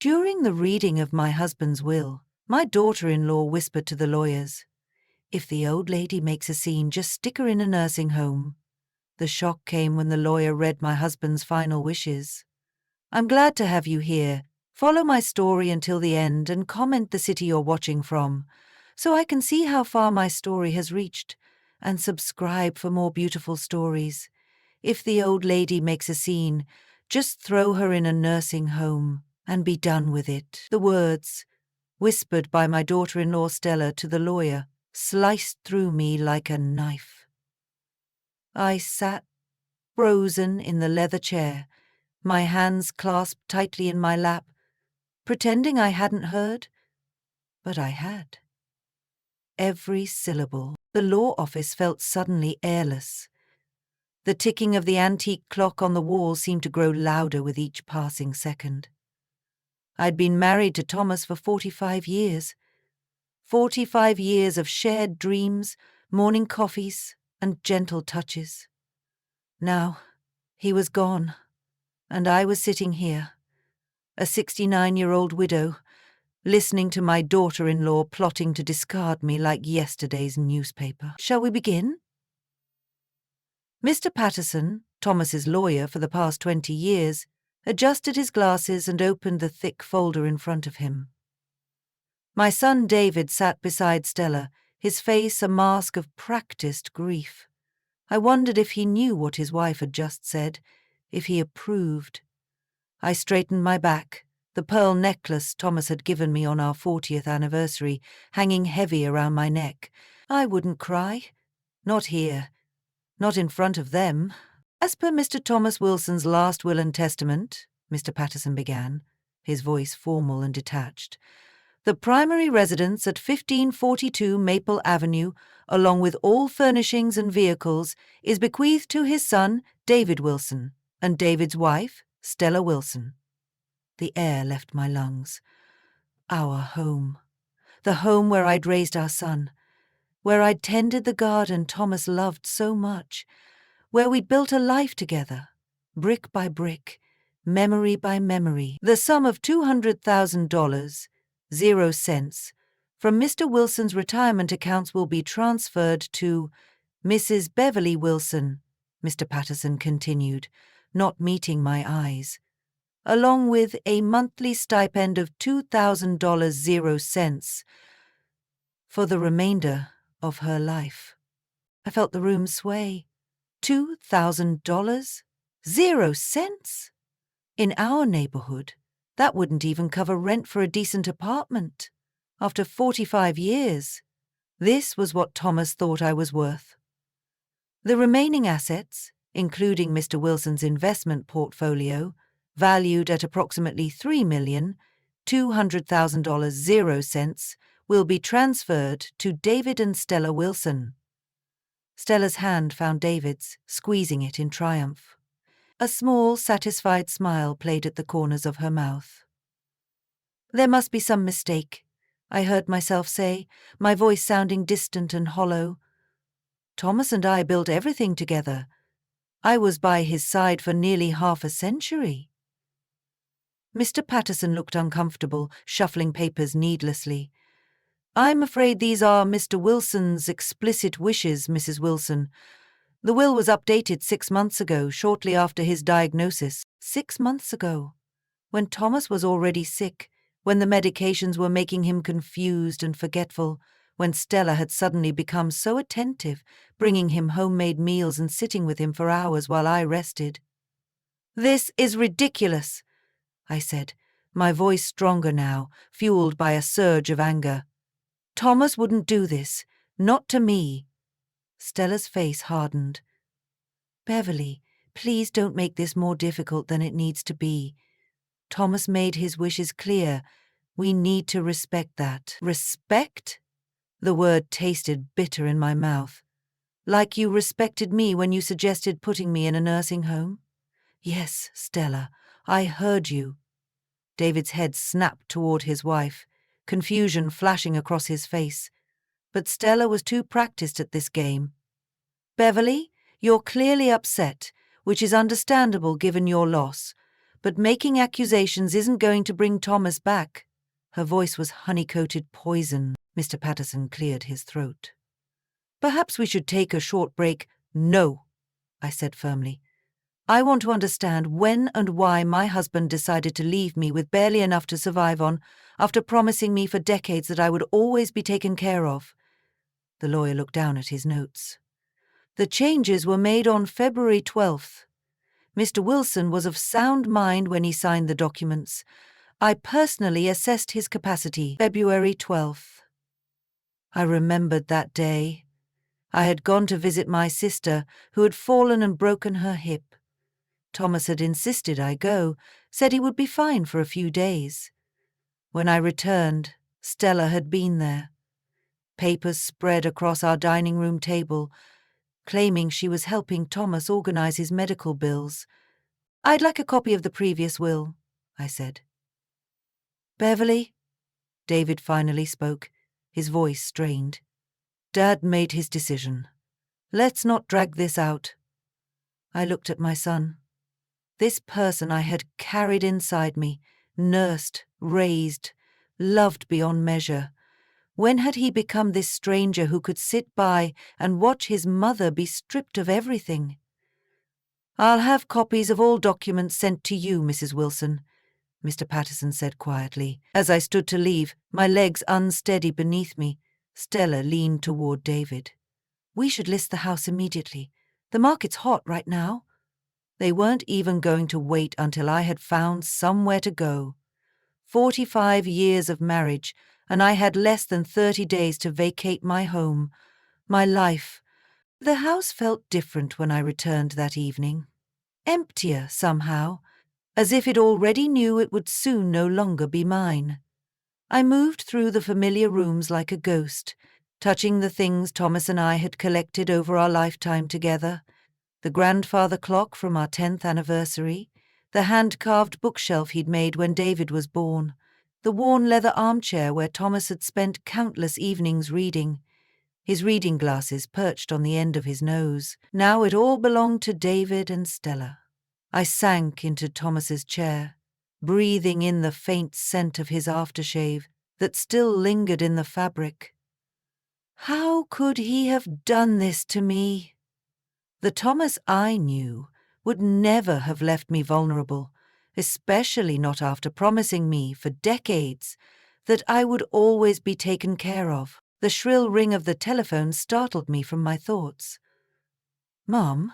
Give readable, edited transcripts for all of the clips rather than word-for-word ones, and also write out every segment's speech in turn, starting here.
During the reading of my husband's will, my daughter-in-law whispered to the lawyers, "If the old lady makes a scene, just stick her in a nursing home." The shock came when the lawyer read my husband's final wishes. "I'm glad to have you here. Follow my story until the end and comment the city you're watching from, so I can see how far my story has reached, and subscribe for more beautiful stories. If the old lady makes a scene, just throw her in a nursing home and be done with it." The words, whispered by my daughter-in-law Stella to the lawyer, sliced through me like a knife. I sat, frozen in the leather chair, my hands clasped tightly in my lap, pretending I hadn't heard, but I had. Every syllable. The law office felt suddenly airless. The ticking of the antique clock on the wall seemed to grow louder with each passing second. I'd been married to Thomas for 45 years. 45 years of shared dreams, morning coffees, and gentle touches. Now, he was gone, and I was sitting here, a 69-year-old widow, listening to my daughter-in-law plotting to discard me like yesterday's newspaper. Shall we begin? Mr. Patterson, Thomas's lawyer for the past 20 years, adjusted his glasses and opened the thick folder in front of him. My son David sat beside Stella, his face a mask of practiced grief. I wondered if he knew what his wife had just said, if he approved. I straightened my back, the pearl necklace Thomas had given me on our 40th anniversary hanging heavy around my neck. I wouldn't cry. Not here. Not in front of them. "As per Mr. Thomas Wilson's last will and testament," Mr. Patterson began, his voice formal and detached, "the primary residence at 1542 Maple Avenue, along with all furnishings and vehicles, is bequeathed to his son, David Wilson, and David's wife, Stella Wilson." The air left my lungs. Our home. The home where I'd raised our son, where I'd tended the garden Thomas loved so much, where we'd built a life together, brick by brick, memory by memory. The sum of $200,000, 0 cents, from Mr. Wilson's retirement accounts will be transferred to Mrs. Beverly Wilson, Mr. Patterson continued, not meeting my eyes, along with a monthly stipend of $2,000, 0 cents, for the remainder of her life. I felt the room sway. $2,000? 0 cents? In our neighborhood, that wouldn't even cover rent for a decent apartment. After 45 years, this was what Thomas thought I was worth. The remaining assets, including Mr. Wilson's investment portfolio, valued at approximately $3,200,000, 0 cents, will be transferred to David and Stella Wilson. Stella's hand found David's, squeezing it in triumph. A small, satisfied smile played at the corners of her mouth. "There must be some mistake," I heard myself say, my voice sounding distant and hollow. "Thomas and I built everything together. I was by his side for nearly half a century." Mr. Patterson looked uncomfortable, shuffling papers needlessly. "I'm afraid these are Mr. Wilson's explicit wishes, Mrs. Wilson. The will was updated 6 months ago, shortly after his diagnosis. 6 months ago, when Thomas was already sick, when the medications were making him confused and forgetful, when Stella had suddenly become so attentive, bringing him homemade meals and sitting with him for hours while I rested. "This is ridiculous," I said, my voice stronger now, fueled by a surge of anger. "Thomas wouldn't do this. Not to me." Stella's face hardened. "Beverly, please don't make this more difficult than it needs to be. Thomas made his wishes clear. We need to respect that." "Respect?" The word tasted bitter in my mouth. "Like you respected me when you suggested putting me in a nursing home?" "Yes, Stella, I heard you." David's head snapped toward his wife, confusion flashing across his face. But Stella was too practiced at this game. "Beverly, you're clearly upset, which is understandable given your loss. but making accusations isn't going to bring Thomas back." Her voice was honey-coated poison. Mr. Patterson cleared his throat. "Perhaps we should take a short break." "No," I said firmly. "I want to understand when and why my husband decided to leave me with barely enough to survive on, after promising me for decades that I would always be taken care of." The lawyer looked down at his notes. "The changes were made on February 12th. Mr. Wilson was of sound mind when he signed the documents. I personally assessed his capacity February 12th. I remembered that day. I had gone to visit my sister, who had fallen and broken her hip. Thomas had insisted I go, said he would be fine for a few days. When I returned, Stella had been there. Papers spread across our dining room table, claiming she was helping Thomas organize his medical bills. "I'd like a copy of the previous will," I said. "Beverly," David finally spoke, his voice strained. "Dad made his decision. Let's not drag this out." I looked at my son. This person I had carried inside me, nursed, raised, loved beyond measure. When had he become this stranger who could sit by and watch his mother be stripped of everything? "I'll have copies of all documents sent to you, Mrs. Wilson," Mr. Patterson said quietly. As I stood to leave, my legs unsteady beneath me, Stella leaned toward David. "We should list the house immediately. The market's hot right now." They weren't even going to wait until I had found somewhere to go. 45 years of marriage, and I had less than 30 days to vacate my home, my life. The house felt different when I returned that evening. Emptier, somehow, as if it already knew it would soon no longer be mine. I moved through the familiar rooms like a ghost, touching the things Thomas and I had collected over our lifetime together. The grandfather clock from our 10th anniversary, the hand-carved bookshelf he'd made when David was born, the worn leather armchair where Thomas had spent countless evenings reading, his reading glasses perched on the end of his nose. Now it all belonged to David and Stella. I sank into Thomas's chair, breathing in the faint scent of his aftershave that still lingered in the fabric. How could he have done this to me? The Thomas I knew would never have left me vulnerable, especially not after promising me for decades that I would always be taken care of. The shrill ring of the telephone startled me from my thoughts. "Mom?"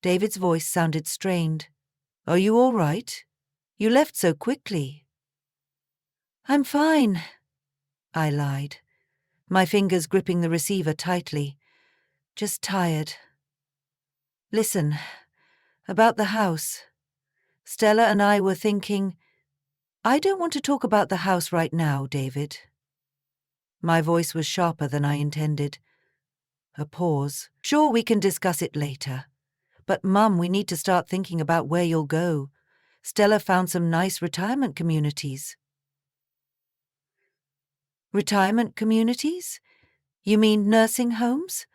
David's voice sounded strained. "Are you all right? You left so quickly." "I'm fine," I lied, my fingers gripping the receiver tightly. "Just tired. Listen, about the house. Stella and I were thinking—" "I don't want to talk about the house right now, David." My voice was sharper than I intended. A pause. "Sure, we can discuss it later. But, Mum, we need to start thinking about where you'll go. Stella found some nice retirement communities." "Retirement communities? You mean nursing homes?"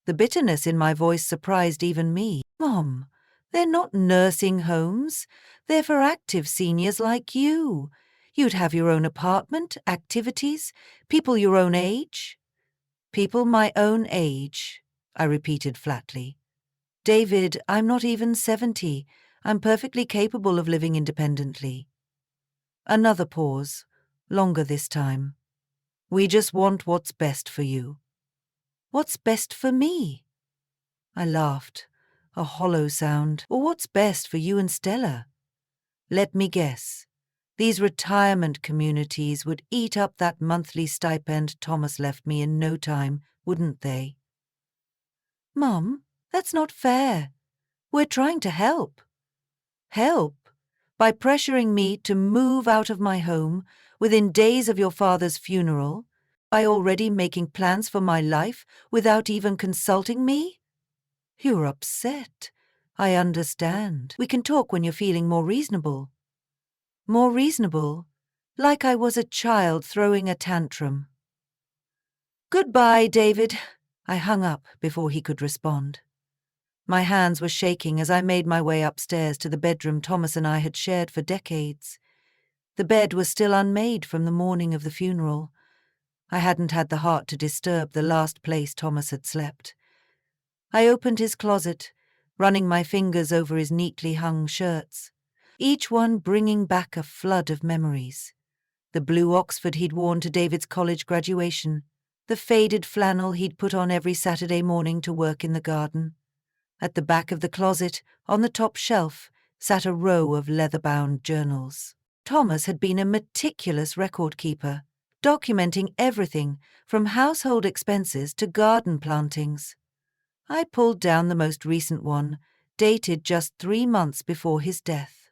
The bitterness in my voice surprised even me. "Mom, they're not nursing homes. They're for active seniors like you. You'd have your own apartment, activities, people your own age." "People my own age," I repeated flatly. "David, I'm not even 70. I'm perfectly capable of living independently." Another pause, longer this time. "We just want what's best for you." "What's best for me?" I laughed, a hollow sound. "Well, what's best for you and Stella?" "Let me guess. These retirement communities would eat up that monthly stipend Thomas left me in no time, wouldn't they?" "Mum, that's not fair. We're trying to help." "Help? By pressuring me to move out of my home within days of your father's funeral? By already making plans for my life without even consulting me?" "You're upset. I understand. We can talk when you're feeling more reasonable." "More reasonable? Like I was a child throwing a tantrum." "Goodbye, David." I hung up before he could respond. My hands were shaking as I made my way upstairs to the bedroom Thomas and I had shared for decades. The bed was still unmade from the morning of the funeral. I hadn't had the heart to disturb the last place Thomas had slept. I opened his closet, running my fingers over his neatly hung shirts, each one bringing back a flood of memories. The blue Oxford he'd worn to David's college graduation, the faded flannel he'd put on every Saturday morning to work in the garden. At the back of the closet, on the top shelf, sat a row of leather-bound journals. Thomas had been a meticulous record keeper, documenting everything from household expenses to garden plantings. I pulled down the most recent one, dated just 3 months before his death.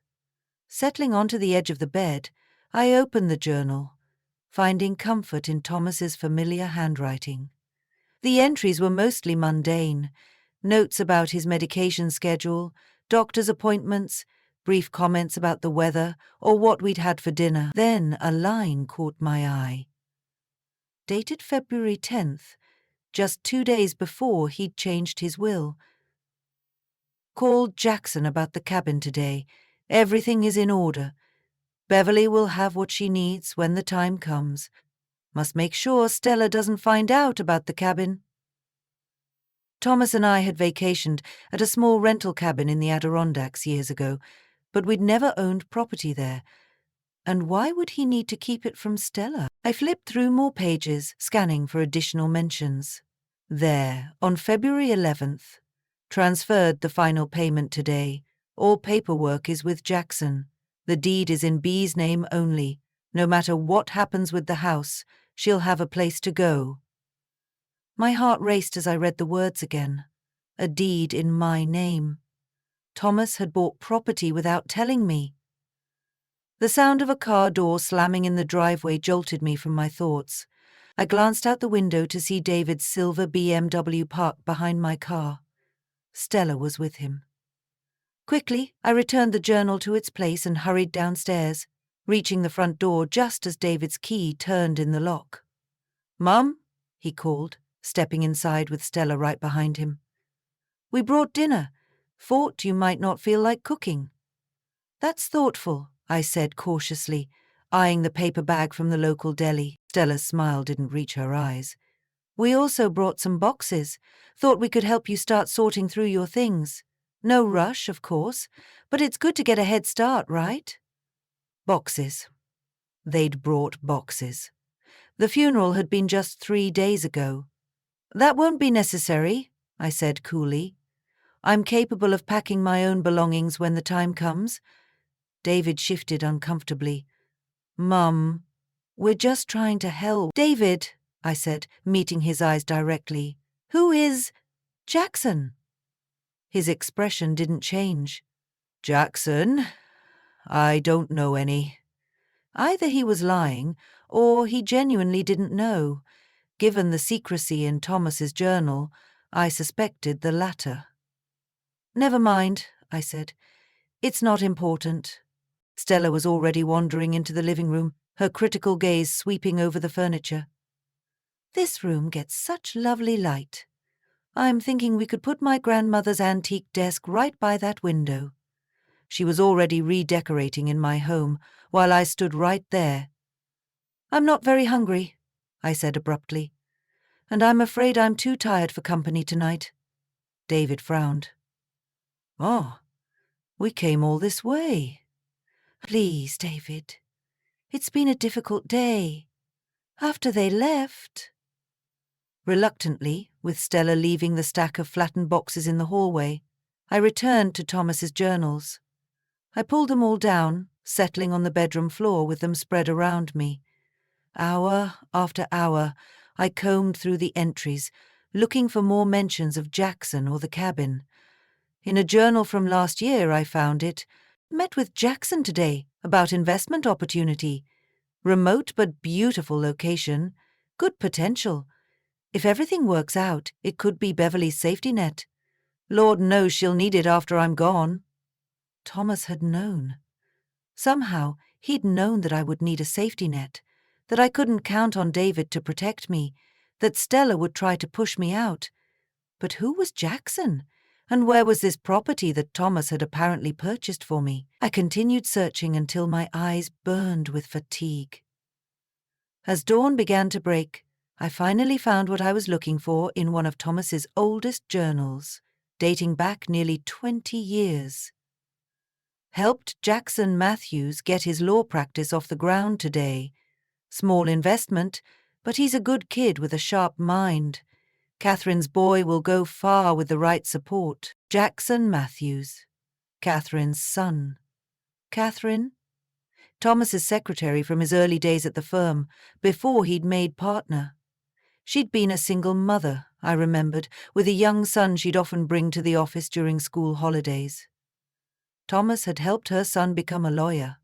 Settling onto the edge of the bed, I opened the journal, finding comfort in Thomas's familiar handwriting. The entries were mostly mundane, notes about his medication schedule, doctor's appointments, brief comments about the weather or what we'd had for dinner. Then a line caught my eye. Dated February 10th, just 2 days before he'd changed his will. Called Jackson about the cabin today. Everything is in order. Beverly will have what she needs when the time comes. Must make sure Stella doesn't find out about the cabin. Thomas and I had vacationed at a small rental cabin in the Adirondacks years ago, but we'd never owned property there. And why would he need to keep it from Stella? I flipped through more pages, scanning for additional mentions. There, on February 11th. Transferred the final payment today. All paperwork is with Jackson. The deed is in Bee's name only. No matter what happens with the house, she'll have a place to go. My heart raced as I read the words again. A deed in my name. Thomas had bought property without telling me. The sound of a car door slamming in the driveway jolted me from my thoughts. I glanced out the window to see David's silver BMW parked behind my car. Stella was with him. Quickly, I returned the journal to its place and hurried downstairs, reaching the front door just as David's key turned in the lock. "Mum?" he called, stepping inside with Stella right behind him. "We brought dinner. Thought you might not feel like cooking." "That's thoughtful," I said cautiously, eyeing the paper bag from the local deli. Stella's smile didn't reach her eyes. "We also brought some boxes. Thought we could help you start sorting through your things. No rush, of course, but it's good to get a head start, right?" Boxes. They'd brought boxes. The funeral had been just 3 days ago. "That won't be necessary," I said coolly. "I'm capable of packing my own belongings when the time comes." David shifted uncomfortably. "Mum, we're just trying to help." "David," I said, meeting his eyes directly, "who is Jackson?" His expression didn't change. "Jackson? I don't know any." Either he was lying, or he genuinely didn't know. Given the secrecy in Thomas's journal, I suspected the latter. "Never mind," I said. "It's not important." Stella was already wandering into the living room, her critical gaze sweeping over the furniture. "This room gets such lovely light. I'm thinking we could put my grandmother's antique desk right by that window." She was already redecorating in my home, while I stood right there. "I'm not very hungry," I said abruptly. "And I'm afraid I'm too tired for company tonight." David frowned. "Oh, we came all this way." "Please, David. It's been a difficult day. After they left." Reluctantly, with Stella leaving the stack of flattened boxes in the hallway, I returned to Thomas's journals. I pulled them all down, settling on the bedroom floor with them spread around me. Hour after hour, I combed through the entries, looking for more mentions of Jackson or the cabin. In a journal from last year, I found it. "Met with Jackson today about investment opportunity. Remote but beautiful location. Good potential. If everything works out, it could be Beverly's safety net. Lord knows she'll need it after I'm gone." Thomas had known. Somehow, he'd known that I would need a safety net, that I couldn't count on David to protect me, that Stella would try to push me out. But who was Jackson? And where was this property that Thomas had apparently purchased for me? I continued searching until my eyes burned with fatigue. As dawn began to break, I finally found what I was looking for in one of Thomas's oldest journals, dating back nearly 20 years. Helped Jackson Matthews get his law practice off the ground today. Small investment, but he's a good kid with a sharp mind. Catherine's boy will go far with the right support. Jackson Matthews, Catherine's son. Catherine? Thomas's secretary from his early days at the firm, before he'd made partner. She'd been a single mother, I remembered, with a young son she'd often bring to the office during school holidays. Thomas had helped her son become a lawyer,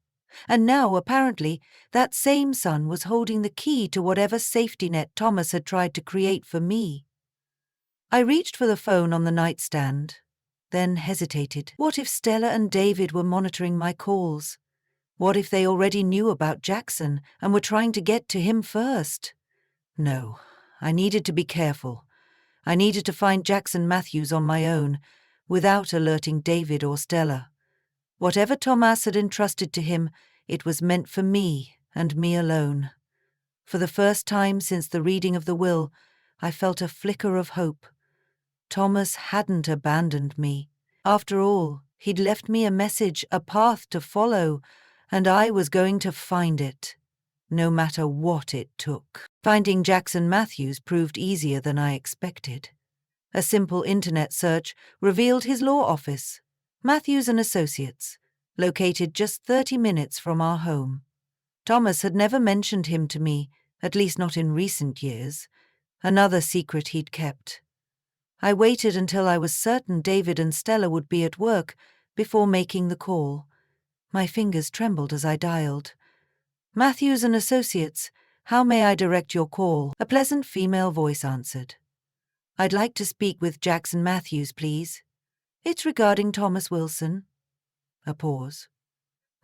and now, apparently, that same son was holding the key to whatever safety net Thomas had tried to create for me. I reached for the phone on the nightstand, then hesitated. What if Stella and David were monitoring my calls? What if they already knew about Jackson and were trying to get to him first? No, I needed to be careful. I needed to find Jackson Matthews on my own, without alerting David or Stella. Whatever Thomas had entrusted to him, it was meant for me and me alone. For the first time since the reading of the will, I felt a flicker of hope. Thomas hadn't abandoned me. After all, he'd left me a message, a path to follow, and I was going to find it, no matter what it took. Finding Jackson Matthews proved easier than I expected. A simple internet search revealed his law office, Matthews & Associates, located just 30 minutes from our home. Thomas had never mentioned him to me, at least not in recent years, another secret he'd kept. I waited until I was certain David and Stella would be at work before making the call. My fingers trembled as I dialed. Matthews & Associates, how may I direct your call? A pleasant female voice answered. I'd like to speak with Jackson Matthews, please. It's regarding Thomas Wilson. A pause.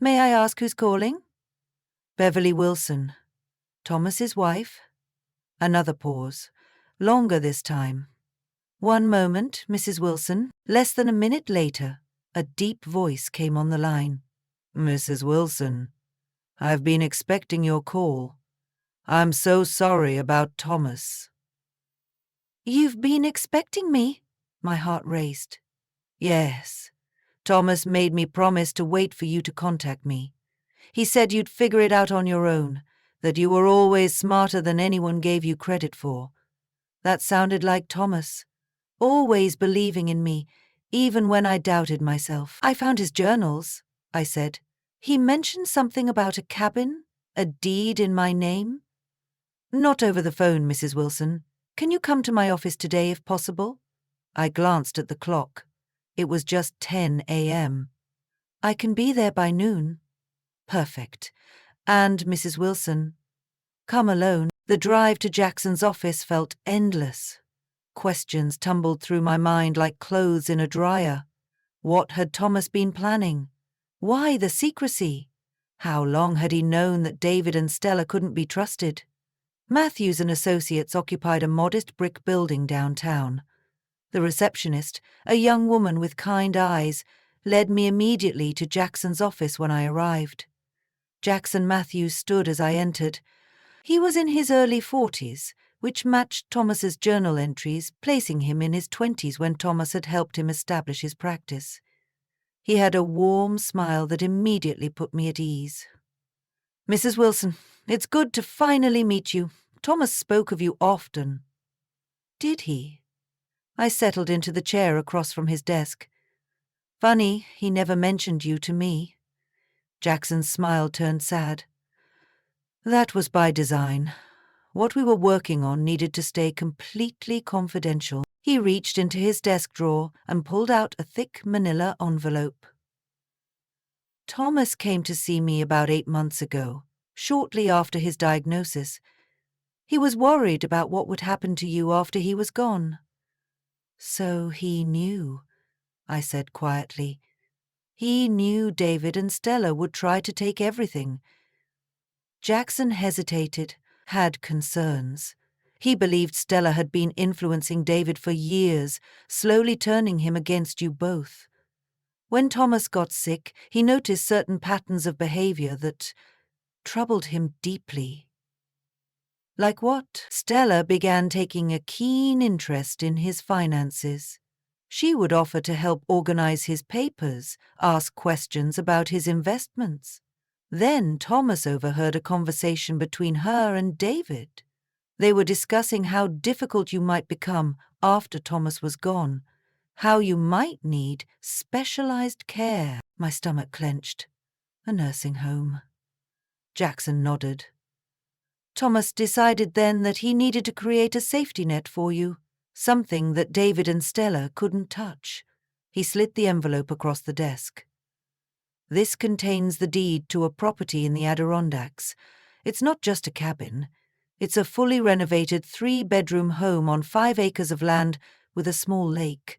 May I ask who's calling? Beverly Wilson. Thomas's wife? Another pause. Longer this time. One moment, Mrs. Wilson. Less than a minute later, a deep voice came on the line. Mrs. Wilson, I've been expecting your call. I'm so sorry about Thomas. You've been expecting me? My heart raced. Yes. Thomas made me promise to wait for you to contact me. He said you'd figure it out on your own, that you were always smarter than anyone gave you credit for. That sounded like Thomas, always believing in me, even when I doubted myself. I found his journals, I said. He mentioned something about a cabin, a deed in my name. Not over the phone, Mrs. Wilson. Can you come to my office today if possible? I glanced at the clock. It was just 10 a.m. I can be there by noon. Perfect. And, Mrs. Wilson, come alone. The drive to Jackson's office felt endless. Questions tumbled through my mind like clothes in a dryer. What had Thomas been planning? Why the secrecy? How long had he known that David and Stella couldn't be trusted? Matthews & Associates occupied a modest brick building downtown. The receptionist, a young woman with kind eyes, led me immediately to Jackson's office when I arrived. Jackson Matthews stood as I entered. He was in his early 40s, which matched Thomas's journal entries, placing him in his 20s when Thomas had helped him establish his practice. He had a warm smile that immediately put me at ease. Mrs. Wilson, it's good to finally meet you. Thomas spoke of you often. Did he? I settled into the chair across from his desk. Funny, he never mentioned you to me. Jackson's smile turned sad. That was by design. What we were working on needed to stay completely confidential. He reached into his desk drawer and pulled out a thick manila envelope. Thomas came to see me about 8 months ago, shortly after his diagnosis. He was worried about what would happen to you after he was gone. So he knew, I said quietly. He knew David and Stella would try to take everything. Jackson hesitated, had concerns. He believed Stella had been influencing David for years, slowly turning him against you both. When Thomas got sick, he noticed certain patterns of behavior that troubled him deeply. Like what? Stella began taking a keen interest in his finances. She would offer to help organize his papers, ask questions about his investments. Then Thomas overheard a conversation between her and David. They were discussing how difficult you might become after Thomas was gone, how you might need specialized care. My stomach clenched. A nursing home. Jackson nodded. Thomas decided then that he needed to create a safety net for you, something that David and Stella couldn't touch. He slid the envelope across the desk. This contains the deed to a property in the Adirondacks. It's not just a cabin. It's a fully renovated 3-bedroom home on 5 acres of land with a small lake.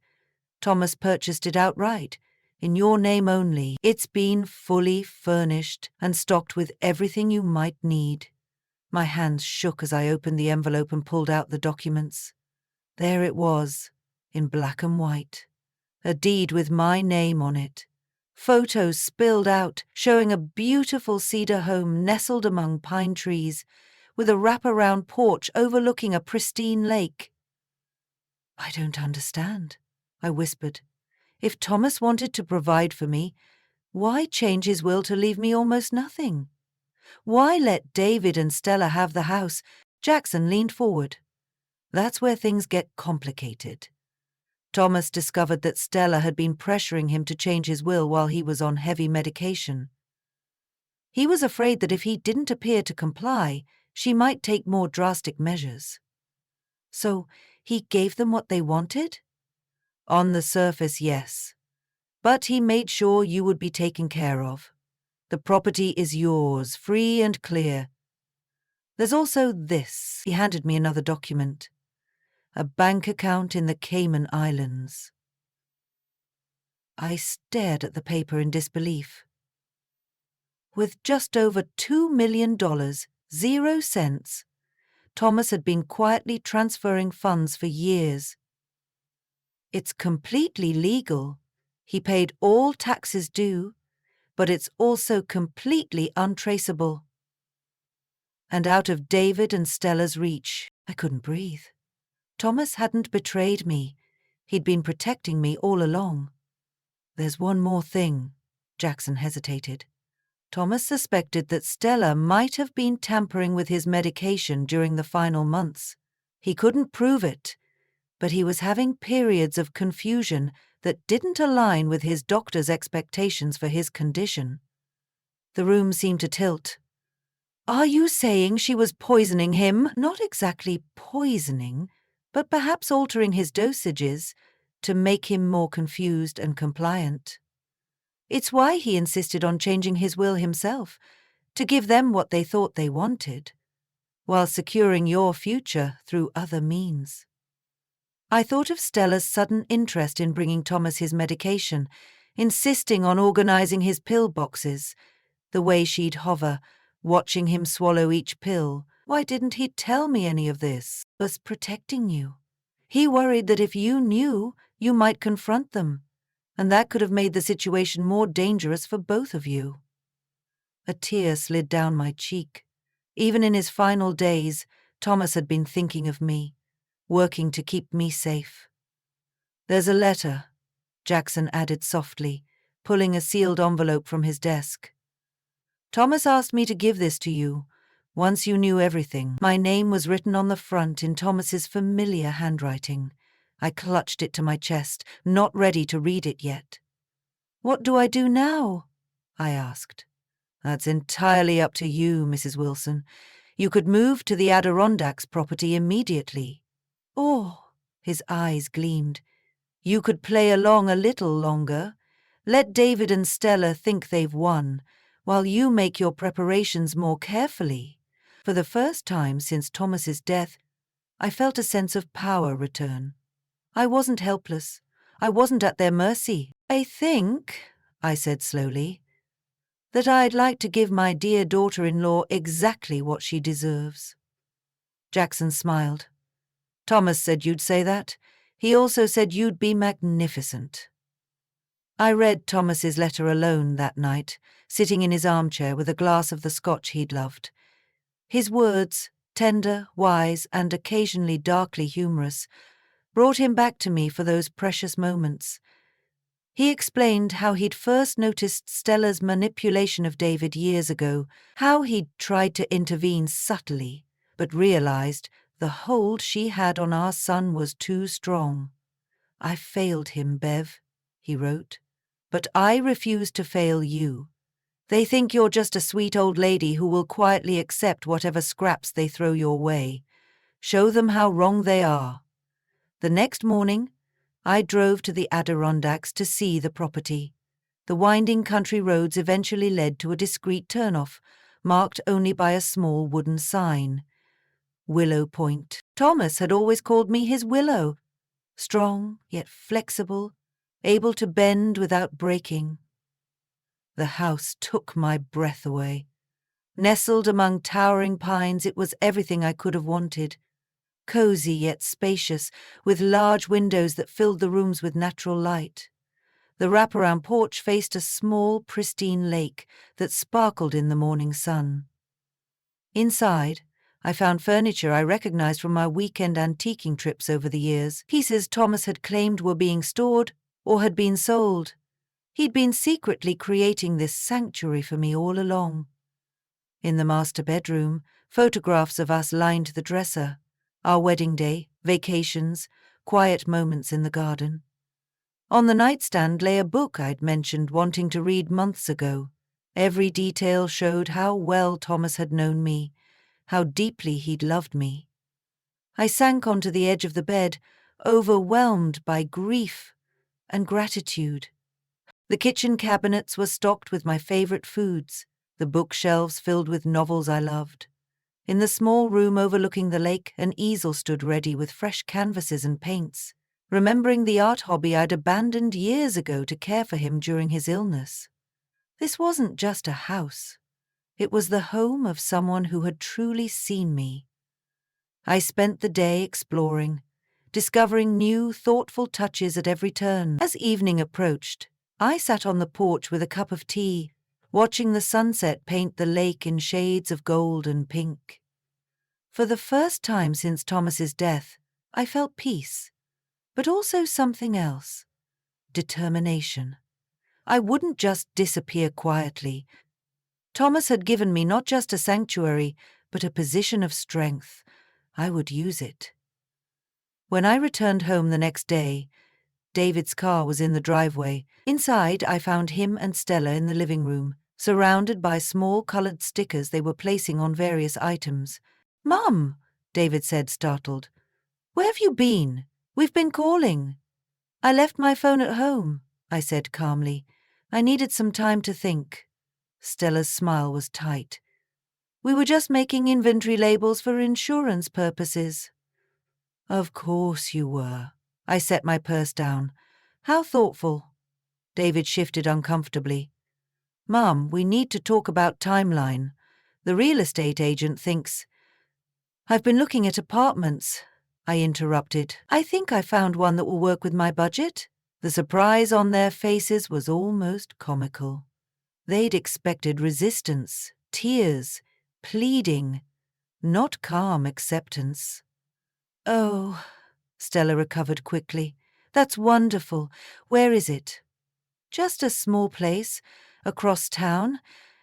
Thomas purchased it outright, in your name only. It's been fully furnished and stocked with everything you might need. My hands shook as I opened the envelope and pulled out the documents. There it was, in black and white. A deed with my name on it. Photos spilled out, showing a beautiful cedar home nestled among pine trees, with a wraparound porch overlooking a pristine lake. I don't understand, I whispered. If Thomas wanted to provide for me, why change his will to leave me almost nothing? Why let David and Stella have the house? Jackson leaned forward. That's where things get complicated. Thomas discovered that Stella had been pressuring him to change his will while he was on heavy medication. He was afraid that if he didn't appear to comply, she might take more drastic measures. So he gave them what they wanted? On the surface, yes. But he made sure you would be taken care of. The property is yours, free and clear. There's also this. He handed me another document. A bank account in the Cayman Islands. I stared at the paper in disbelief. With just over $2 million, 0 cents, Thomas had been quietly transferring funds for years. It's completely legal. He paid all taxes due, but it's also completely untraceable. And out of David and Stella's reach. I couldn't breathe. Thomas hadn't betrayed me. He'd been protecting me all along. There's one more thing. Jackson hesitated. Thomas suspected that Stella might have been tampering with his medication during the final months. He couldn't prove it, but he was having periods of confusion that didn't align with his doctor's expectations for his condition. The room seemed to tilt. Are you saying she was poisoning him? Not exactly poisoning, but perhaps altering his dosages to make him more confused and compliant. It's why he insisted on changing his will himself, to give them what they thought they wanted, while securing your future through other means. I thought of Stella's sudden interest in bringing Thomas his medication, insisting on organizing his pill boxes, the way she'd hover, watching him swallow each pill. Why didn't he tell me any of this? He was protecting you. He worried that if you knew, you might confront them, and that could have made the situation more dangerous for both of you. A tear slid down my cheek. Even in his final days, Thomas had been thinking of me, working to keep me safe. There's a letter, Jackson added softly, pulling a sealed envelope from his desk. Thomas asked me to give this to you, once you knew everything. My name was written on the front in Thomas's familiar handwriting. I clutched it to my chest, not ready to read it yet. What do I do now? I asked. That's entirely up to you, Mrs. Wilson. You could move to the Adirondacks property immediately. Or, his eyes gleamed, you could play along a little longer. Let David and Stella think they've won, while you make your preparations more carefully. For the first time since Thomas's death, I felt a sense of power return. I wasn't helpless. I wasn't at their mercy. I think, I said slowly, that I'd like to give my dear daughter-in-law exactly what she deserves. Jackson smiled. Thomas said you'd say that. He also said you'd be magnificent. I read Thomas's letter alone that night, sitting in his armchair with a glass of the scotch he'd loved. His words, tender, wise, and occasionally darkly humorous, brought him back to me for those precious moments. He explained how he'd first noticed Stella's manipulation of David years ago, how he'd tried to intervene subtly, but realized the hold she had on our son was too strong. "I failed him, Bev," he wrote, "but I refuse to fail you. They think you're just a sweet old lady who will quietly accept whatever scraps they throw your way. Show them how wrong they are." The next morning, I drove to the Adirondacks to see the property. The winding country roads eventually led to a discreet turnoff, marked only by a small wooden sign. Willow Point. Thomas had always called me his Willow. Strong, yet flexible, able to bend without breaking. The house took my breath away. Nestled among towering pines, it was everything I could have wanted. Cozy yet spacious, with large windows that filled the rooms with natural light. The wraparound porch faced a small, pristine lake that sparkled in the morning sun. Inside, I found furniture I recognized from my weekend antiquing trips over the years, pieces Thomas had claimed were being stored or had been sold. He'd been secretly creating this sanctuary for me all along. In the master bedroom, photographs of us lined the dresser. Our wedding day, vacations, quiet moments in the garden. On the nightstand lay a book I'd mentioned wanting to read months ago. Every detail showed how well Thomas had known me, how deeply he'd loved me. I sank onto the edge of the bed, overwhelmed by grief and gratitude. The kitchen cabinets were stocked with my favorite foods, the bookshelves filled with novels I loved. In the small room overlooking the lake, an easel stood ready with fresh canvases and paints, remembering the art hobby I'd abandoned years ago to care for him during his illness. This wasn't just a house. It was the home of someone who had truly seen me. I spent the day exploring, discovering new, thoughtful touches at every turn. As evening approached, I sat on the porch with a cup of tea, watching the sunset paint the lake in shades of gold and pink. For the first time since Thomas's death, I felt peace, but also something else. Determination. I wouldn't just disappear quietly. Thomas had given me not just a sanctuary, but a position of strength. I would use it. When I returned home the next day, David's car was in the driveway. Inside, I found him and Stella in the living room, surrounded by small colored stickers they were placing on various items. "Mum," David said, startled. "Where have you been? We've been calling." "I left my phone at home," I said calmly. "I needed some time to think." Stella's smile was tight. "We were just making inventory labels for insurance purposes." "Of course you were." I set my purse down. "How thoughtful." David shifted uncomfortably. "Mum, we need to talk about timeline. The real estate agent thinks—" "I've been looking at apartments," I interrupted. "I think I found one that will work with my budget." The surprise on their faces was almost comical. They'd expected resistance, tears, pleading, not calm acceptance. "Oh," Stella recovered quickly. "That's wonderful. Where is it?" "Just a small place, across town.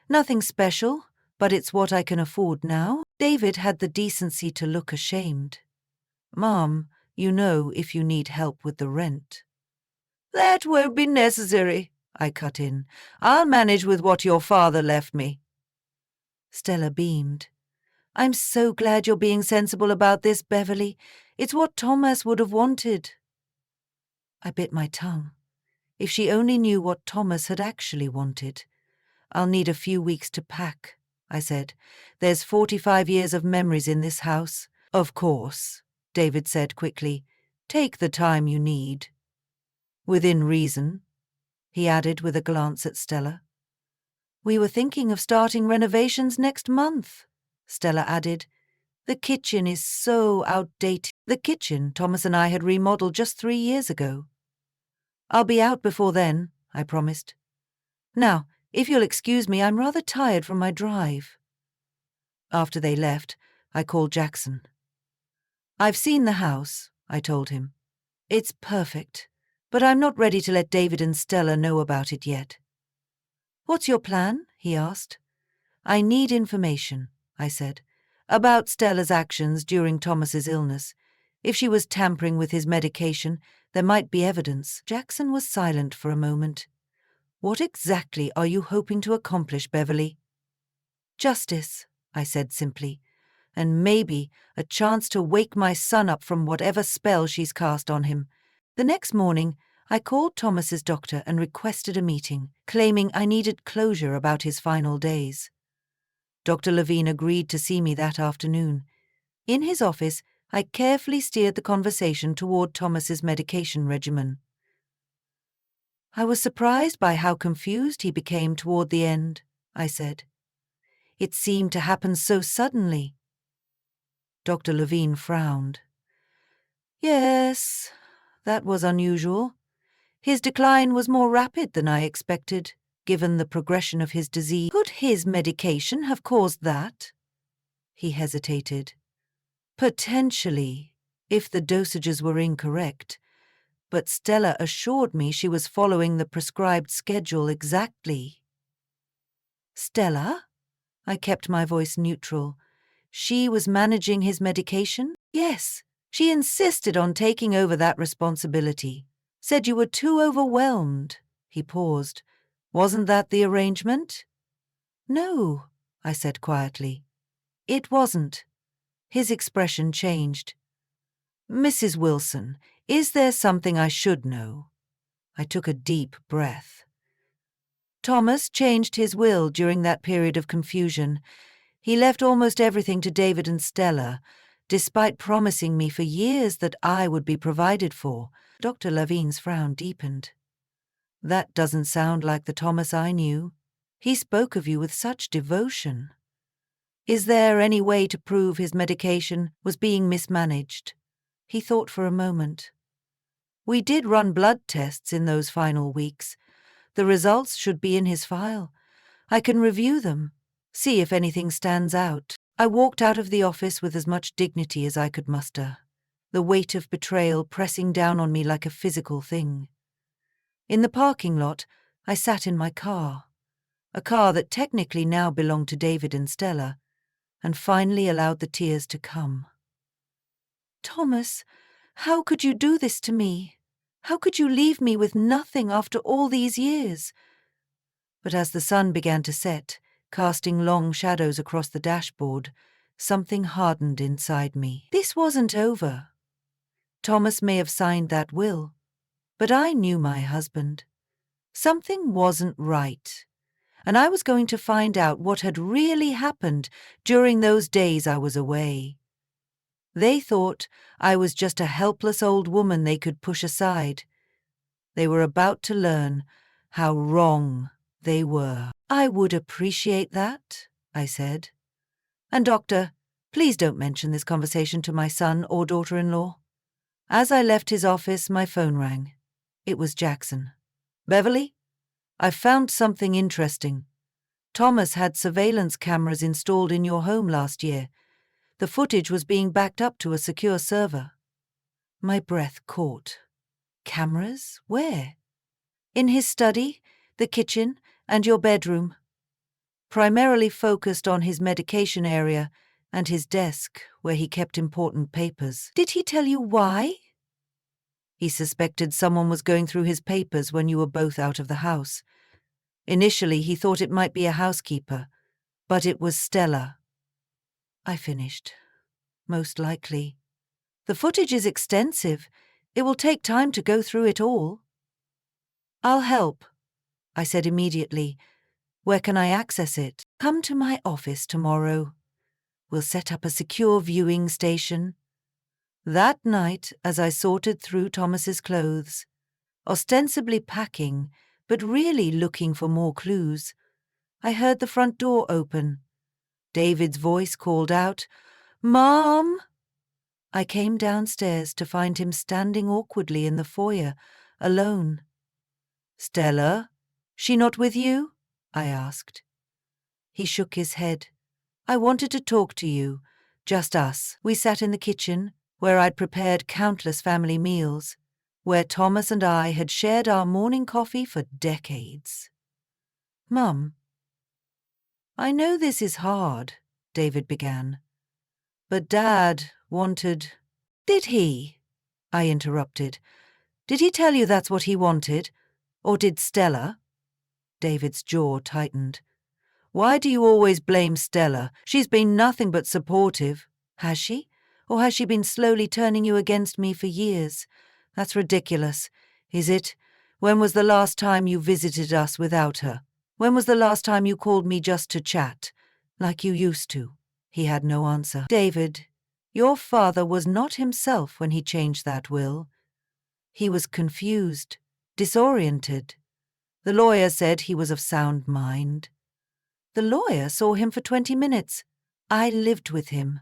Nothing special, but it's what I can afford now." David had the decency to look ashamed. "Mom, you know if you need help with the rent." "That won't be necessary," I cut in. "I'll manage with what your father left me." Stella beamed. "I'm so glad you're being sensible about this, Beverly. It's what Thomas would have wanted." I bit my tongue. If she only knew what Thomas had actually wanted. "I'll need a few weeks to pack," I said. "There's 45 years of memories in this house." "Of course," David said quickly. "Take the time you need." "Within reason," he added with a glance at Stella. "We were thinking of starting renovations next month," Stella added. The kitchen is so outdated. The kitchen Thomas and I had remodeled just 3 years ago. I'll be out before then, I promised. Now, if you'll excuse me, I'm rather tired from my drive. After they left, I called Jackson. I've seen the house, I told him. It's perfect, but I'm not ready to let David and Stella know about it yet. What's your plan? He asked. I need information, I said, about Stella's actions during Thomas's illness. If she was tampering with his medication, there might be evidence. Jackson was silent for a moment. What exactly are you hoping to accomplish, Beverly? Justice, I said simply, and maybe a chance to wake my son up from whatever spell she's cast on him. The next morning, I called Thomas's doctor and requested a meeting, claiming I needed closure about his final days. Dr. Levine agreed to see me that afternoon. In his office, I carefully steered the conversation toward Thomas's medication regimen. I was surprised by how confused he became toward the end, I said. It seemed to happen so suddenly. Dr. Levine frowned. Yes, that was unusual. His decline was more rapid than I expected, given the progression of his disease. Could his medication have caused that? He hesitated. Potentially, if the dosages were incorrect, but Stella assured me she was following the prescribed schedule exactly. Stella? I kept my voice neutral. She was managing his medication? Yes, she insisted on taking over that responsibility. Said you were too overwhelmed. He paused. Wasn't that the arrangement? No, I said quietly. It wasn't. His expression changed. Mrs. Wilson, is there something I should know? I took a deep breath. Thomas changed his will during that period of confusion. He left almost everything to David and Stella, despite promising me for years that I would be provided for. Dr. Levine's frown deepened. That doesn't sound like the Thomas I knew. He spoke of you with such devotion. Is there any way to prove his medication was being mismanaged? He thought for a moment. We did run blood tests in those final weeks. The results should be in his file. I can review them, see if anything stands out. I walked out of the office with as much dignity as I could muster, the weight of betrayal pressing down on me like a physical thing. In the parking lot, I sat in my car, a car that technically now belonged to David and Stella, and finally allowed the tears to come. Thomas, how could you do this to me? How could you leave me with nothing after all these years? But as the sun began to set, casting long shadows across the dashboard, something hardened inside me. This wasn't over. Thomas may have signed that will, but I knew my husband. Something wasn't right, and I was going to find out what had really happened during those days I was away. They thought I was just a helpless old woman they could push aside. They were about to learn how wrong they were. I would appreciate that, I said. And doctor, please don't mention this conversation to my son or daughter-in-law. As I left his office, my phone rang. It was Jackson. Beverly, I've found something interesting. Thomas had surveillance cameras installed in your home last year. The footage was being backed up to a secure server. My breath caught. Cameras? Where? In his study, the kitchen, and your bedroom. Primarily focused on his medication area and his desk, where he kept important papers. Did he tell you why? He suspected someone was going through his papers when you were both out of the house. Initially, he thought it might be a housekeeper, but it was Stella. I finished. Most likely. The footage is extensive. It will take time to go through it all. I'll help, I said immediately. Where can I access it? Come to my office tomorrow. We'll set up a secure viewing station. That night, as I sorted through Thomas's clothes, ostensibly packing, but really looking for more clues, I heard the front door open. David's voice called out, Mom! I came downstairs to find him standing awkwardly in the foyer, alone. Stella? She not with you? I asked. He shook his head. I wanted to talk to you. Just us. We sat in the kitchen, where I'd prepared countless family meals, where Thomas and I had shared our morning coffee for decades. Mum. I know this is hard, David began. But Dad wanted— Did he? I interrupted. Did he tell you that's what he wanted? Or did Stella? David's jaw tightened. Why do you always blame Stella? She's been nothing but supportive. Has she? Or has she been slowly turning you against me for years? That's ridiculous. Is it? When was the last time you visited us without her? When was the last time you called me just to chat? Like you used to. He had no answer. David, your father was not himself when he changed that will. He was confused, disoriented. The lawyer said he was of sound mind. The lawyer saw him for 20 minutes. I lived with him.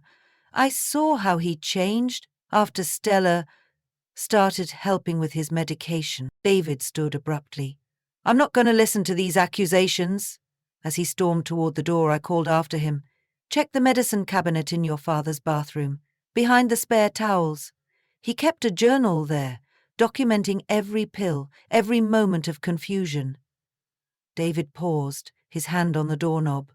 I saw how he changed after Stella started helping with his medication. David stood abruptly. I'm not going to listen to these accusations. As he stormed toward the door, I called after him. Check the medicine cabinet in your father's bathroom, behind the spare towels. He kept a journal there, documenting every pill, every moment of confusion. David paused, his hand on the doorknob.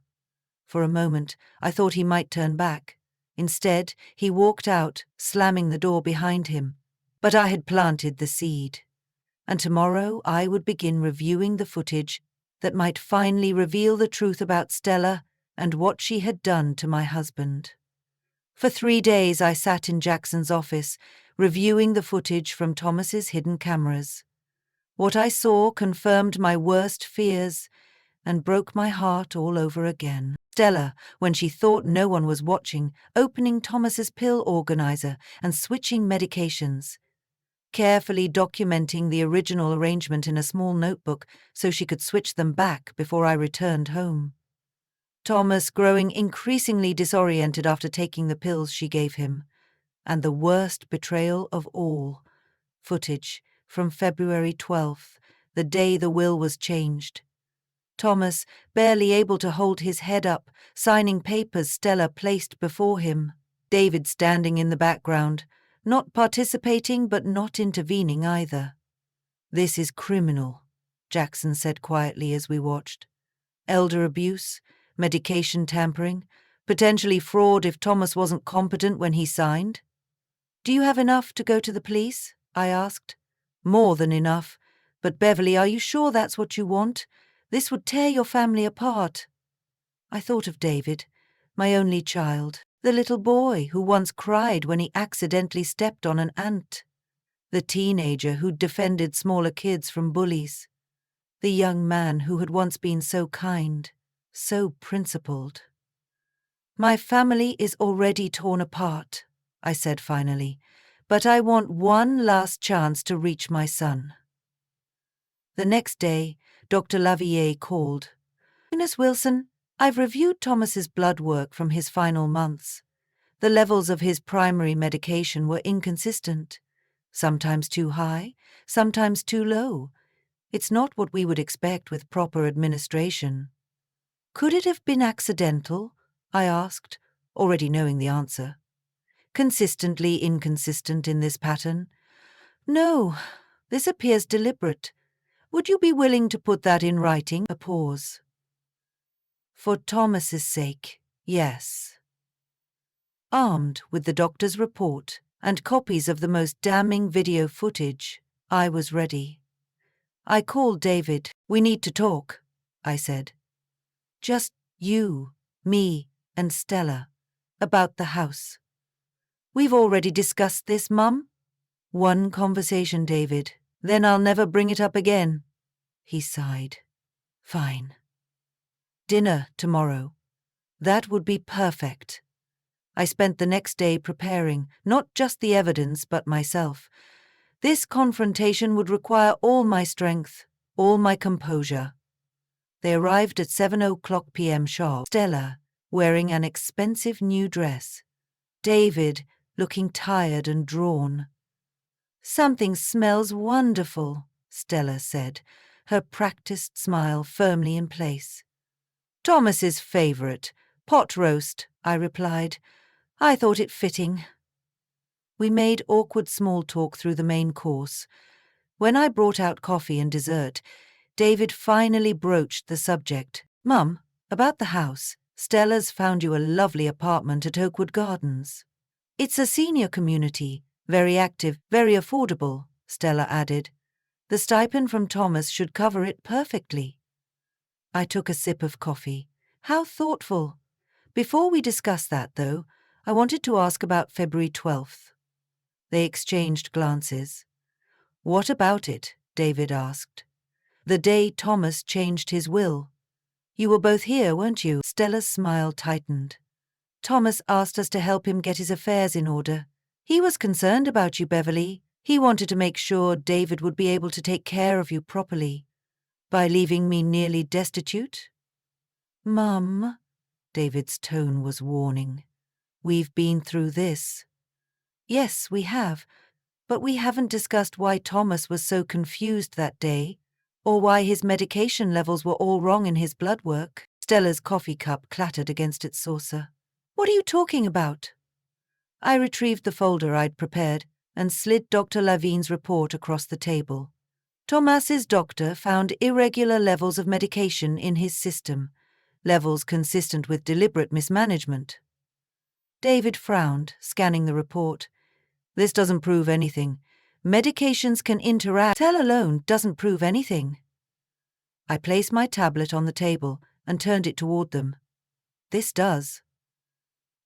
For a moment, I thought he might turn back. Instead, he walked out, slamming the door behind him. But I had planted the seed. And tomorrow I would begin reviewing the footage that might finally reveal the truth about Stella and what she had done to my husband. For 3 days I sat in Jackson's office, reviewing the footage from Thomas's hidden cameras. What I saw confirmed my worst fears and broke my heart all over again. Stella, when she thought no one was watching, opening Thomas's pill organizer and switching medications. Carefully documenting the original arrangement in a small notebook so she could switch them back before I returned home. Thomas growing increasingly disoriented after taking the pills she gave him. And the worst betrayal of all, footage from February 12th, the day the will was changed. Thomas, barely able to hold his head up, signing papers Stella placed before him. David standing in the background, not participating but not intervening either. This is criminal, Jackson said quietly as we watched. Elder abuse, medication tampering, potentially fraud if Thomas wasn't competent when he signed. Do you have enough to go to the police? I asked. More than enough. But Beverly, are you sure that's what you want? This would tear your family apart. I thought of David, my only child, the little boy who once cried when he accidentally stepped on an ant, the teenager who'd defended smaller kids from bullies, the young man who had once been so kind, so principled. My family is already torn apart, I said finally, but I want one last chance to reach my son. The next day, Dr. Lavier called. Miss Wilson, I've reviewed Thomas's blood work from his final months. The levels of his primary medication were inconsistent, sometimes too high, sometimes too low. It's not what we would expect with proper administration. Could it have been accidental? I asked, already knowing the answer. Consistently inconsistent in this pattern? No, this appears deliberate. Would you be willing to put that in writing? A pause. For Thomas's sake, yes. Armed with the doctor's report and copies of the most damning video footage, I was ready. I called David. We need to talk, I said. Just you, me, and Stella, about the house. We've already discussed this, Mum. One conversation, David, then I'll never bring it up again. He sighed. Fine. Dinner tomorrow. That would be perfect. I spent the next day preparing, not just the evidence, but myself. This confrontation would require all my strength, all my composure. They arrived at 7:00 p.m. sharp. Stella, wearing an expensive new dress, David, looking tired and drawn. "Something smells wonderful," Stella said, her practiced smile firmly in place. "Thomas's favourite, pot roast," I replied. "I thought it fitting." We made awkward small talk through the main course. When I brought out coffee and dessert, David finally broached the subject. "Mum, about the house. Stella's found you a lovely apartment at Oakwood Gardens." "It's a senior community, very active, very affordable," Stella added. "The stipend from Thomas should cover it perfectly." I took a sip of coffee. How thoughtful. Before we discuss that, though, I wanted to ask about February 12th. They exchanged glances. "What about it?" David asked. "The day Thomas changed his will. You were both here, weren't you?" Stella's smile tightened. "Thomas asked us to help him get his affairs in order. He was concerned about you, Beverly. He wanted to make sure David would be able to take care of you properly. By leaving me nearly destitute?" "Mum," David's tone was warning. "We've been through this." "Yes, we have. But we haven't discussed why Thomas was so confused that day, or why his medication levels were all wrong in his blood work." Stella's coffee cup clattered against its saucer. "What are you talking about?" I retrieved the folder I'd prepared and slid Dr. Lavigne's report across the table. Thomas's doctor found irregular levels of medication in his system, levels consistent with deliberate mismanagement. David frowned, scanning the report. "This doesn't prove anything. Medications can interact. Tell alone doesn't prove anything." I placed my tablet on the table and turned it toward them. "This does."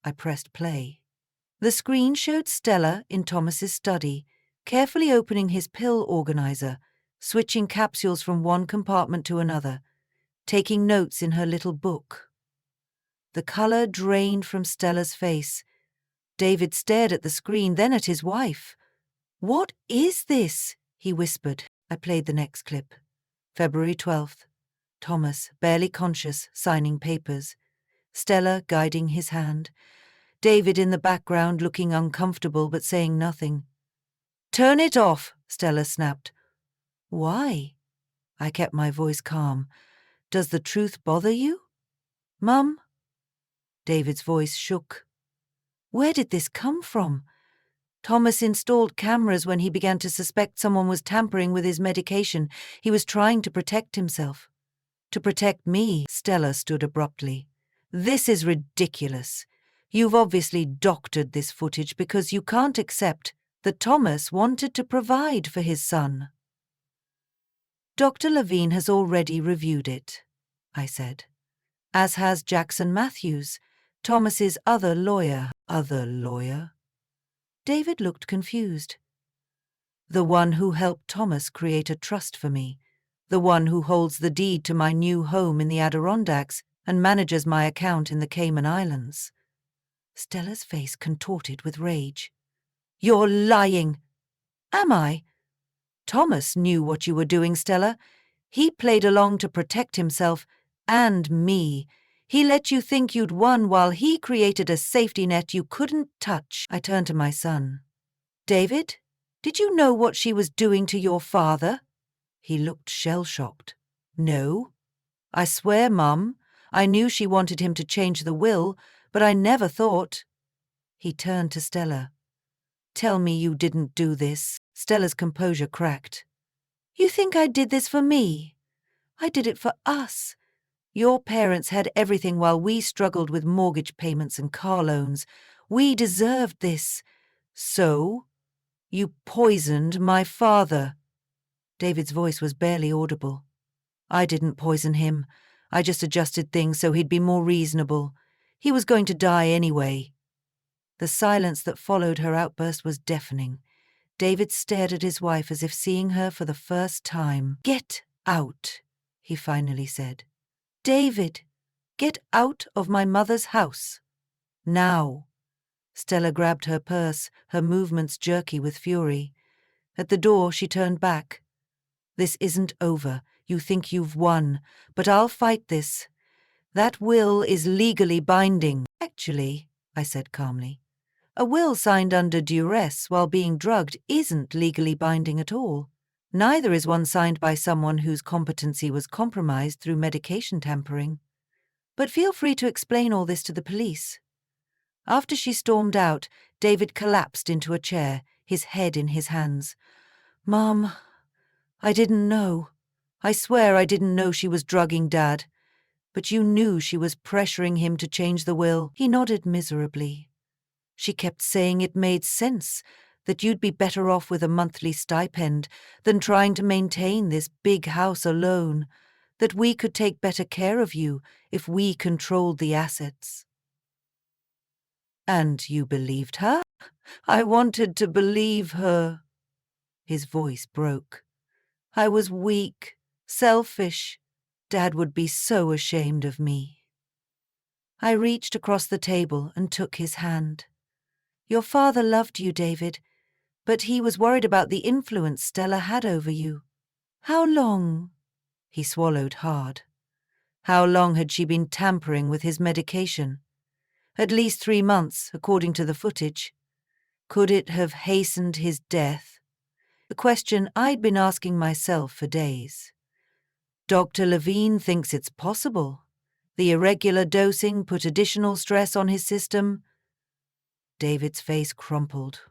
I pressed play. The screen showed Stella in Thomas's study, carefully opening his pill organizer, switching capsules from one compartment to another, taking notes in her little book. The color drained from Stella's face. David stared at the screen, then at his wife. "What is this?" he whispered. I played the next clip. February 12th. Thomas, barely conscious, signing papers. Stella guiding his hand. David in the background looking uncomfortable but saying nothing. "Turn it off," Stella snapped. "Why?" I kept my voice calm. "Does the truth bother you?" "Mum?" David's voice shook. "Where did this come from? Thomas installed cameras when he began to suspect someone was tampering with his medication. He was trying to protect himself." "To protect me," Stella stood abruptly. "This is ridiculous. You've obviously doctored this footage because you can't accept that Thomas wanted to provide for his son." "Dr. Lavigne has already reviewed it," I said. "As has Jackson Matthews, Thomas's other lawyer." "Other lawyer?" David looked confused. "The one who helped Thomas create a trust for me. The one who holds the deed to my new home in the Adirondacks and manages my account in the Cayman Islands." Stella's face contorted with rage. "You're lying." "Am I?" "Thomas knew what you were doing, Stella. He played along to protect himself and me. He let you think you'd won while he created a safety net you couldn't touch." I turned to my son. "David, did you know what she was doing to your father?" He looked shell-shocked. "No. I swear, Mum, I knew she wanted him to change the will, but I never thought." He turned to Stella. "Tell me you didn't do this." Stella's composure cracked. "You think I did this for me? I did it for us. Your parents had everything while we struggled with mortgage payments and car loans. We deserved this. So, you poisoned my father." David's voice was barely audible. "I didn't poison him. I just adjusted things so he'd be more reasonable. He was going to die anyway." The silence that followed her outburst was deafening. David stared at his wife as if seeing her for the first time. "Get out," he finally said. "David, get out of my mother's house. Now." Stella grabbed her purse, her movements jerky with fury. At the door, she turned back. "This isn't over. You think you've won, but I'll fight this. That will is legally binding." "Actually," I said calmly, A will signed under duress while being drugged isn't legally binding at all. Neither is one signed by someone whose competency was compromised through medication tampering. But feel free to explain all this to the police. After she stormed out, David collapsed into a chair, his head in his hands. Mom, I didn't know. I swear I didn't know she was drugging Dad. But you knew she was pressuring him to change the will. He nodded miserably. She kept saying it made sense, that you'd be better off with a monthly stipend than trying to maintain this big house alone, that we could take better care of you if we controlled the assets. And you believed her? I wanted to believe her. His voice broke. I was weak, selfish. Dad would be so ashamed of me. I reached across the table and took his hand. Your father loved you, David, but he was worried about the influence Stella had over you. How long? He swallowed hard. How long had she been tampering with his medication? At least 3 months, according to the footage. Could it have hastened his death? The question I'd been asking myself for days. Dr. Levine thinks it's possible. The irregular dosing put additional stress on his system. David's face crumpled.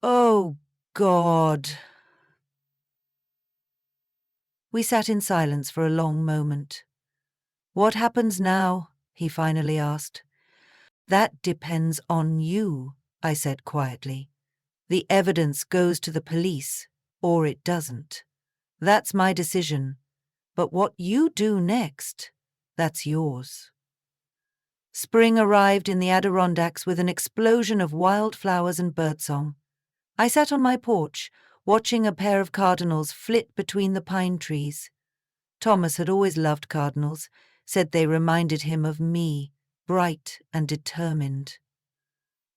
Oh, God. We sat in silence for a long moment. What happens now? He finally asked. That depends on you, I said quietly. The evidence goes to the police, or it doesn't. That's my decision. But what you do next, that's yours. Spring arrived in the Adirondacks with an explosion of wildflowers and birdsong. I sat on my porch, watching a pair of cardinals flit between the pine trees. Thomas had always loved cardinals, said they reminded him of me, bright and determined.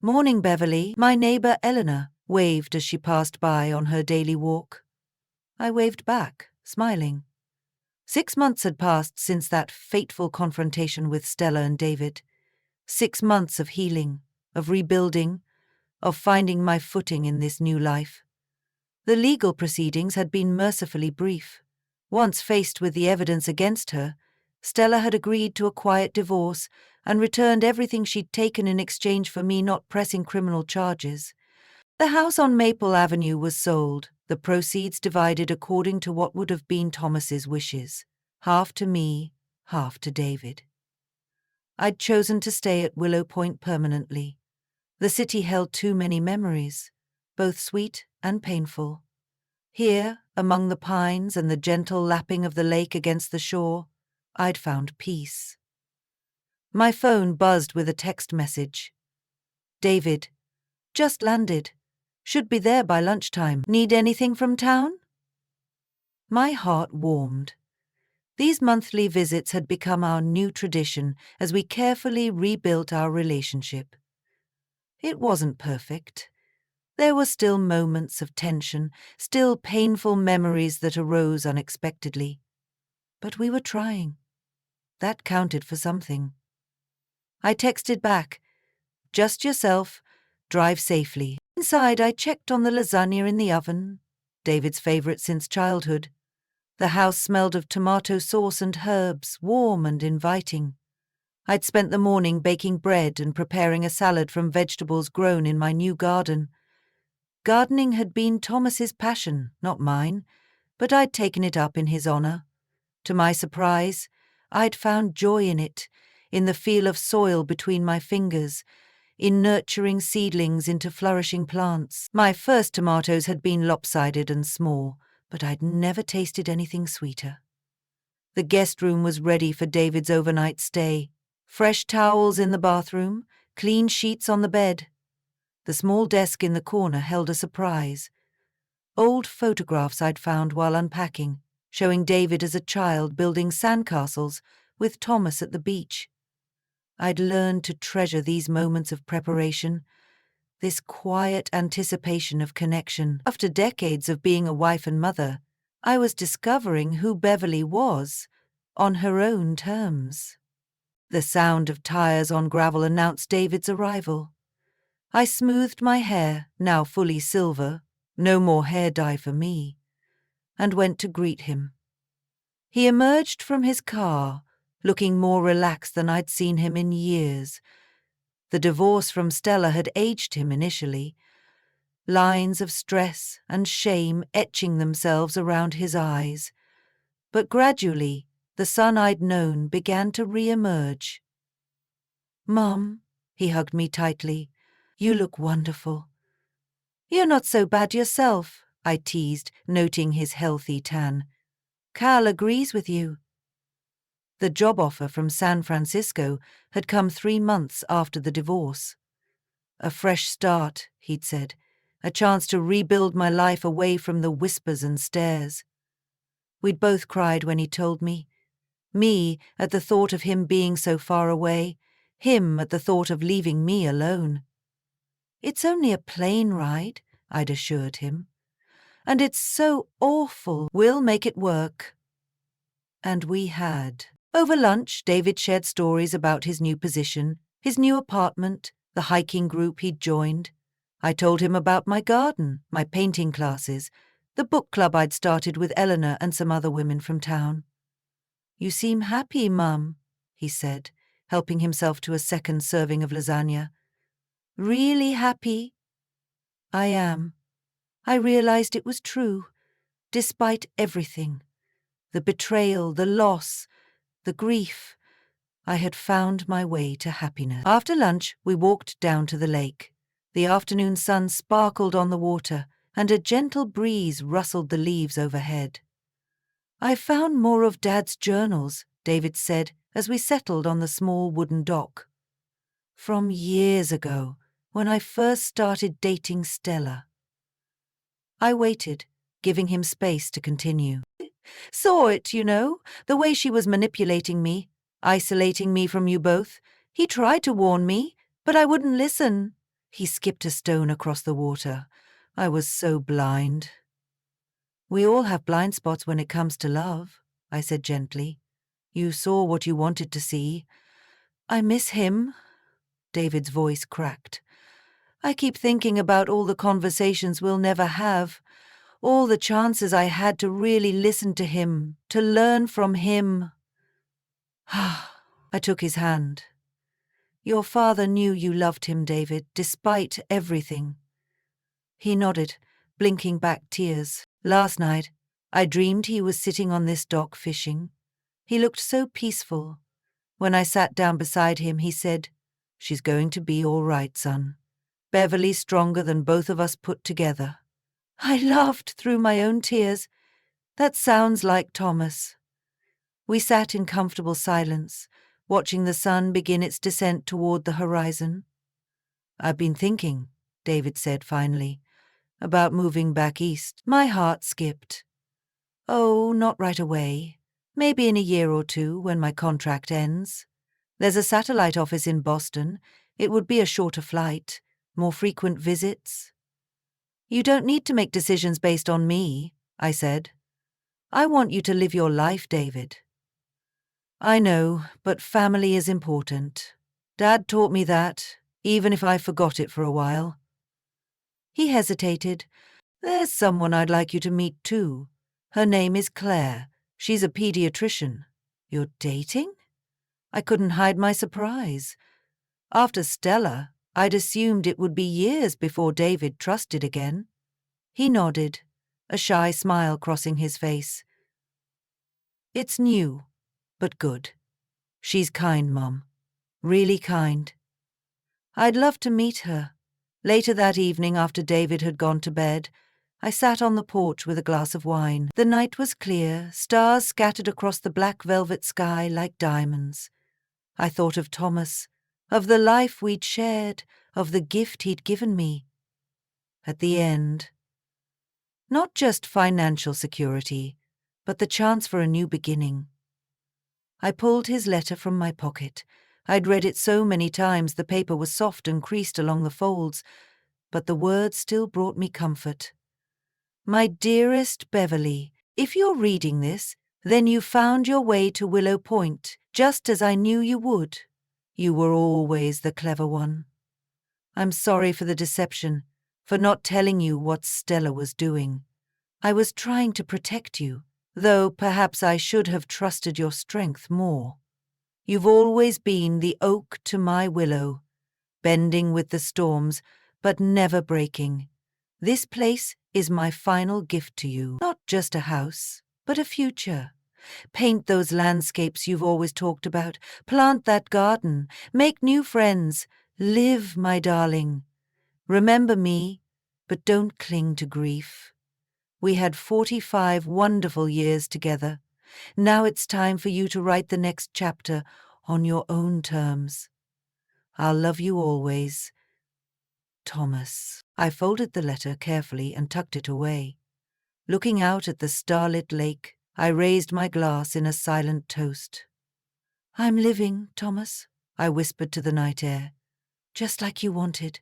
Morning, Beverly, my neighbor Eleanor waved as she passed by on her daily walk. I waved back, smiling. 6 months had passed since that fateful confrontation with Stella and David. 6 months of healing, of rebuilding, of finding my footing in this new life. The legal proceedings had been mercifully brief. Once faced with the evidence against her, Stella had agreed to a quiet divorce and returned everything she'd taken in exchange for me not pressing criminal charges. The house on Maple Avenue was sold, the proceeds divided according to what would have been Thomas's wishes, half to me, half to David. I'd chosen to stay at Willow Point permanently. The city held too many memories, both sweet and painful. Here, among the pines and the gentle lapping of the lake against the shore, I'd found peace. My phone buzzed with a text message. David, just landed. Should be there by lunchtime. Need anything from town? My heart warmed. These monthly visits had become our new tradition as we carefully rebuilt our relationship. It wasn't perfect. There were still moments of tension, still painful memories that arose unexpectedly. But we were trying. That counted for something. I texted back, just yourself, drive safely. Inside, I checked on the lasagna in the oven, David's favorite since childhood. The house smelled of tomato sauce and herbs, warm and inviting. I'd spent the morning baking bread and preparing a salad from vegetables grown in my new garden. Gardening had been Thomas's passion, not mine, but I'd taken it up in his honor. To my surprise, I'd found joy in it, in the feel of soil between my fingers, in nurturing seedlings into flourishing plants. My first tomatoes had been lopsided and small, but I'd never tasted anything sweeter. The guest room was ready for David's overnight stay. Fresh towels in the bathroom, clean sheets on the bed. The small desk in the corner held a surprise. Old photographs I'd found while unpacking, showing David as a child building sandcastles with Thomas at the beach. I'd learned to treasure these moments of preparation, this quiet anticipation of connection. After decades of being a wife and mother, I was discovering who Beverly was, on her own terms. The sound of tires on gravel announced David's arrival. I smoothed my hair, now fully silver, no more hair dye for me, and went to greet him. He emerged from his car, looking more relaxed than I'd seen him in years. The divorce from Stella had aged him initially, lines of stress and shame etching themselves around his eyes. But gradually, the son I'd known began to re-emerge. "Mom," he hugged me tightly, "you look wonderful." "You're not so bad yourself," I teased, noting his healthy tan. "Cal agrees with you." The job offer from San Francisco had come 3 months after the divorce. "A fresh start," he'd said, "a chance to rebuild my life away from the whispers and stares." We'd both cried when he told me. Me at the thought of him being so far away, him at the thought of leaving me alone. "It's only a plane ride," I'd assured him. "And it's so awful. We'll make it work." And we had. Over lunch, David shared stories about his new position, his new apartment, the hiking group he'd joined. I told him about my garden, my painting classes, the book club I'd started with Eleanor and some other women from town. "You seem happy, Mum," he said, helping himself to a second serving of lasagna. "Really happy?" "I am." I realized it was true, despite everything. The betrayal, the loss, the grief. I had found my way to happiness. After lunch, we walked down to the lake. The afternoon sun sparkled on the water, and a gentle breeze rustled the leaves overhead. "I found more of Dad's journals," David said as we settled on the small wooden dock. "From years ago, when I first started dating Stella." I waited, giving him space to continue. "Saw it, you know, the way she was manipulating me, isolating me from you both. He tried to warn me, but I wouldn't listen." He skipped a stone across the water. I was so blind. "We all have blind spots when it comes to love," I said gently. "You saw what you wanted to see." "I miss him." David's voice cracked. "I keep thinking about all the conversations we'll never have, all the chances I had to really listen to him, to learn from him." I took his hand. "Your father knew you loved him, David, despite everything." He nodded, blinking back tears. "Last night, I dreamed he was sitting on this dock fishing. He looked so peaceful. When I sat down beside him, he said, 'She's going to be all right, son. Beverly's stronger than both of us put together.'" I laughed through my own tears. That sounds like Thomas. We sat in comfortable silence, watching the sun begin its descent toward the horizon. "I've been thinking," David said finally, "about moving back east." My heart skipped. "Oh, not right away. Maybe in a year or 2 when my contract ends. There's a satellite office in Boston. It would be a shorter flight, more frequent visits." "You don't need to make decisions based on me," I said. "I want you to live your life, David." "I know, but family is important. Dad taught me that, even if I forgot it for a while." He hesitated. "There's someone I'd like you to meet too. Her name is Claire. She's a pediatrician." "You're dating?" I couldn't hide my surprise. After Stella, I'd assumed it would be years before David trusted again. He nodded, a shy smile crossing his face. "It's new, but good. She's kind, Mom. Really kind." I'd love to meet her. Later that evening, after David had gone to bed, I sat on the porch with a glass of wine. The night was clear, stars scattered across the black velvet sky like diamonds. I thought of Thomas, of the life we'd shared, of the gift he'd given me. At the end, not just financial security, but the chance for a new beginning. I pulled his letter from my pocket. I'd read it so many times the paper was soft and creased along the folds, but the words still brought me comfort. "My dearest Beverly, if you're reading this, then you found your way to Willow Point, just as I knew you would. You were always the clever one." I'm sorry for the deception, for not telling you what Stella was doing. I was trying to protect you, though perhaps I should have trusted your strength more. You've always been the oak to my willow, bending with the storms, but never breaking. This place is my final gift to you. Not just a house, but a future. Paint those landscapes you've always talked about. Plant that garden. Make new friends. Live, my darling. Remember me, but don't cling to grief. We had 45 wonderful years together. Now it's time for you to write the next chapter on your own terms. I'll love you always. Thomas. I folded the letter carefully and tucked it away. Looking out at the starlit lake, I raised my glass in a silent toast. I'm living, Thomas, I whispered to the night air, just like you wanted.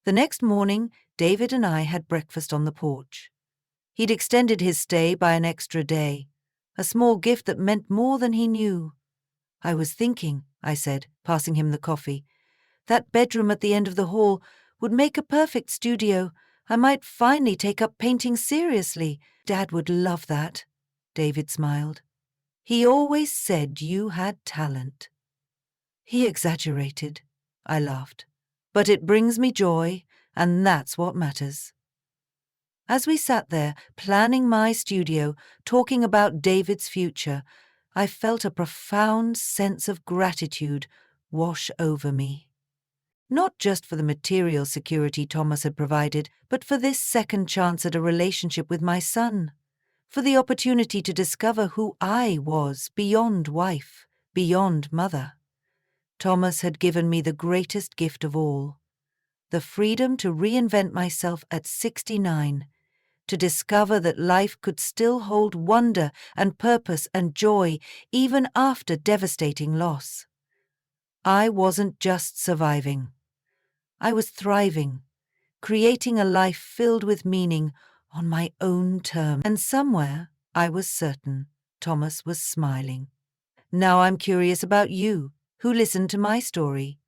The next morning, David and I had breakfast on the porch. He'd extended his stay by an extra day, a small gift that meant more than he knew. I was thinking, I said, passing him the coffee, that bedroom at the end of the hall would make a perfect studio. I might finally take up painting seriously. Dad would love that. David smiled. He always said you had talent. He exaggerated, I laughed. But it brings me joy, and that's what matters. As we sat there, planning my studio, talking about David's future, I felt a profound sense of gratitude wash over me. Not just for the material security Thomas had provided, but for this second chance at a relationship with my son, for the opportunity to discover who I was beyond wife, beyond mother. Thomas had given me the greatest gift of all, the freedom to reinvent myself at 69, to discover that life could still hold wonder and purpose and joy even after devastating loss. I wasn't just surviving. I was thriving, creating a life filled with meaning on my own terms. And somewhere, I was certain, Thomas was smiling. Now I'm curious about you, who listened to my story.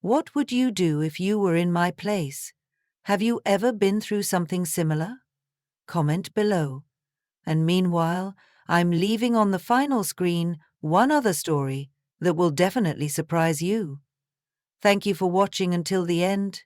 What would you do if you were in my place? Have you ever been through something similar? Comment below. And meanwhile, I'm leaving on the final screen one other story that will definitely surprise you. Thank you for watching until the end.